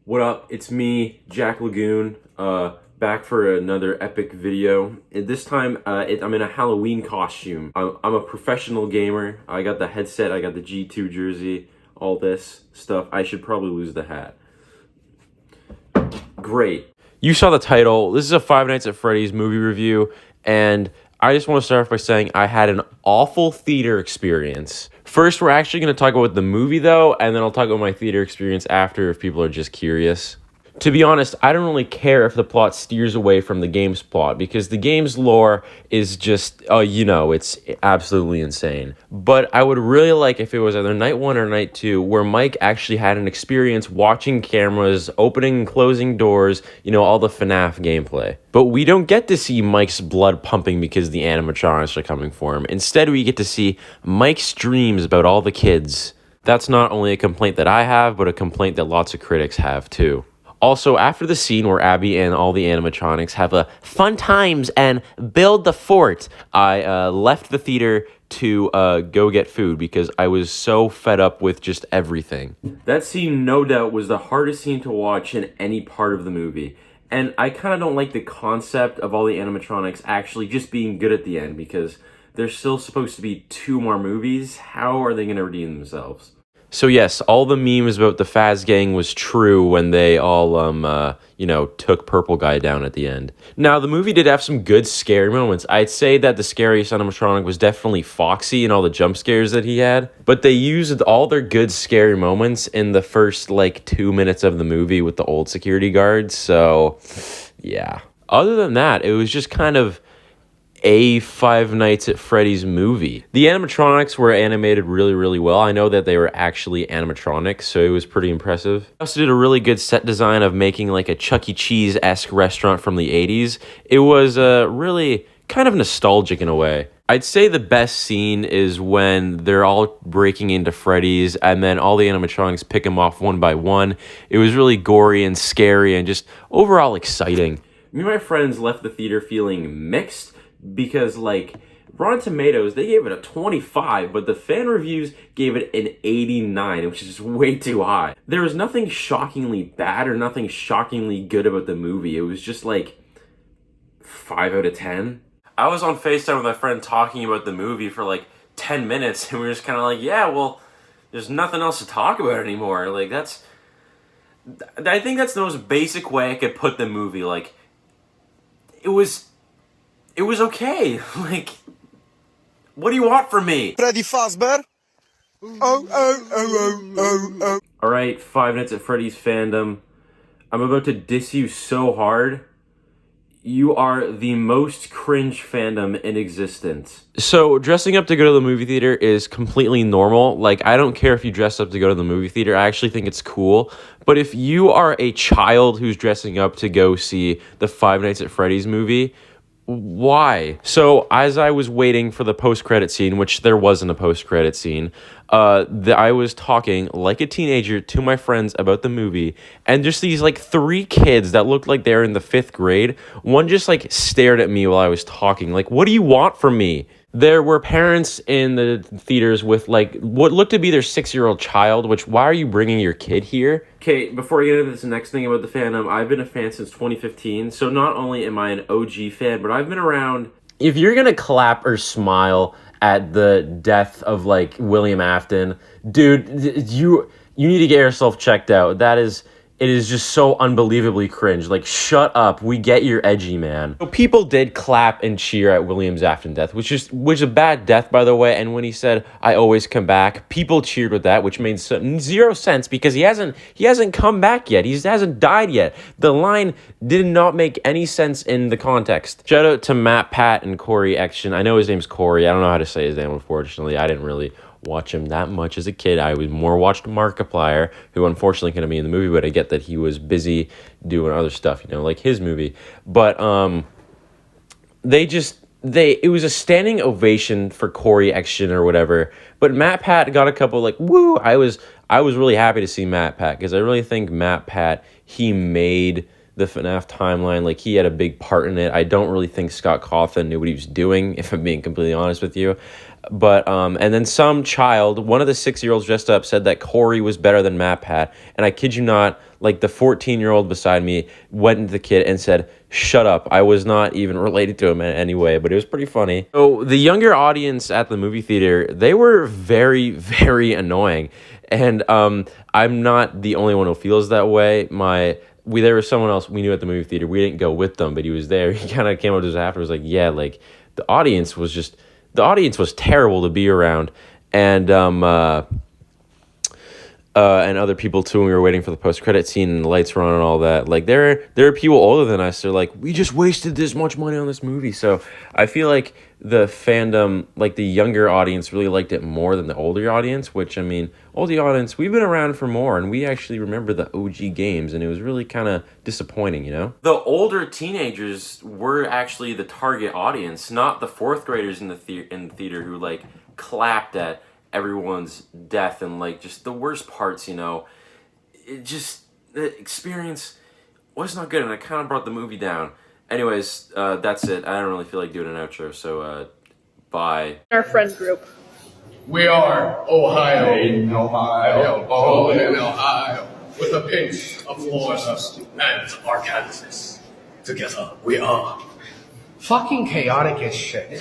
What up? It's me, Jack Lagoon, back for another epic video. And this time, I'm in a Halloween costume. I'm a professional gamer. I got the headset, I got the G2 jersey, all this stuff. I should probably lose the hat. Great. You saw the title. This is a Five Nights at Freddy's movie review, and I just want to start off by saying I had an awful theater experience. First, we're actually going to talk about the movie, though, and then I'll talk about my theater experience after if people are just curious. To be honest, I don't really care if the plot steers away from the game's plot, because the game's lore is just, it's absolutely insane. But I would really like if it was either night one or night two, where Mike actually had an experience watching cameras, opening and closing doors, all the FNAF gameplay. But we don't get to see Mike's blood pumping because the animatronics are coming for him. Instead, we get to see Mike's dreams about all the kids. That's not only a complaint that I have, but a complaint that lots of critics have too. Also, after the scene where Abby and all the animatronics have a fun times and build the fort, I left the theater to go get food because I was so fed up with just everything. That scene, no doubt, was the hardest scene to watch in any part of the movie. And I kind of don't like the concept of all the animatronics actually just being good at the end, because there's still supposed to be 2 more movies. How are they going to redeem themselves? So yes, all the memes about the Faz gang was true when they all, took Purple Guy down at the end. Now, the movie did have some good scary moments. I'd say that the scariest animatronic was definitely Foxy and all the jump scares that he had. But they used all their good scary moments in the first, 2 minutes of the movie with the old security guards. So, yeah. Other than that, it was just kind of a Five Nights at Freddy's movie. The animatronics were animated really, really well. I know that they were actually animatronics, so it was pretty impressive. I also did a really good set design of making like a Chuck E. Cheese-esque restaurant from the 80s. It was really kind of nostalgic in a way. I'd say the best scene is when they're all breaking into Freddy's and then all the animatronics pick them off one by one. It was really gory and scary and just overall exciting. Me and my friends left the theater feeling mixed, because Rotten Tomatoes, they gave it a 25, but the fan reviews gave it an 89, which is just way too high. There was nothing shockingly bad or nothing shockingly good about the movie. It was just 5 out of 10. I was on FaceTime with my friend talking about the movie for 10 minutes, and we were just kind of yeah, well, there's nothing else to talk about anymore. I think that's the most basic way I could put the movie. It was okay. What do you want from me? Freddy Fazbear? Oh. Alright, Five Nights at Freddy's fandom. I'm about to diss you so hard. You are the most cringe fandom in existence. So, dressing up to go to the movie theater is completely normal. I don't care if you dress up to go to the movie theater. I actually think it's cool. But if you are a child who's dressing up to go see the Five Nights at Freddy's movie, why? So, as I was waiting for the post-credit scene, which there wasn't a post-credit scene, I was talking like a teenager to my friends about the movie, and just these 3 kids that looked like they're in the 5th grade, one just stared at me while I was talking. What do you want from me? There were parents in the theaters with what looked to be their 6-year-old child, which, why are you bringing your kid here? Okay, before I get into this next thing about the fandom, I've been a fan since 2015, so not only am I an OG fan, but I've been around. If you're gonna clap or smile at the death of William Afton, dude, you need to get yourself checked out. It is just so unbelievably cringe. Shut up. We get you're edgy, man. So people did clap and cheer at William's Afton death, which is a bad death, by the way. And when he said, "I always come back," people cheered with that, which made zero sense because he hasn't come back yet. He hasn't died yet. The line did not make any sense in the context. Shout out to Matt, Pat, and Corey Action. I know his name's Corey. I don't know how to say his name, unfortunately. I didn't really watch him that much as a kid. I was more watched Markiplier, who unfortunately couldn't be in the movie, but I get that he was busy doing other stuff, like his movie. But it was a standing ovation for Corey Action or whatever. But Matt Pat got a couple woo. I was really happy to see Matt Pat, because I really think Matt Pat, he made the FNAF timeline. He had a big part in it. I don't really think Scott Cawthon knew what he was doing, if I'm being completely honest with you. But, and then some child, one of the 6-year-olds dressed up, said that Corey was better than Matt Pat. And I kid you not, like the 14-year-old beside me went into the kid and said, "Shut up." I was not even related to him in any way, but it was pretty funny. So the younger audience at the movie theater, they were very, very annoying. And I'm not the only one who feels that way. There was someone else we knew at the movie theater. We didn't go with them, but he was there. He kind of came up to us after, was like, "Yeah, like the audience was terrible to be around," and and other people too when we were waiting for the post-credit scene and the lights were on and all that. Like there are people older than us. They're like, "We just wasted this much money on this movie." So I feel like the fandom, like the younger audience, really liked it more than the older audience. Which, I mean, older audience, we've been around for more, and we actually remember the OG games, and it was really kind of disappointing, you know. The older teenagers were actually the target audience, not the fourth graders in the theater who like clapped at everyone's death and like just the worst parts, you know. The experience was not good, and it kind of brought the movie down. Anyways, that's it. I don't really feel like doing an outro, so bye. Our friend group. We are Ohio, in Ohio, with a pinch of Florida and Arkansas. Together we are fucking chaotic as shit.